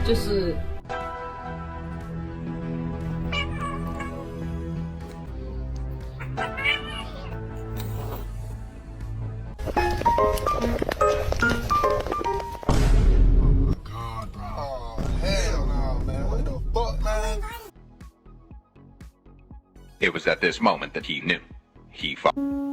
就是。It was at this moment that he knew he fucked.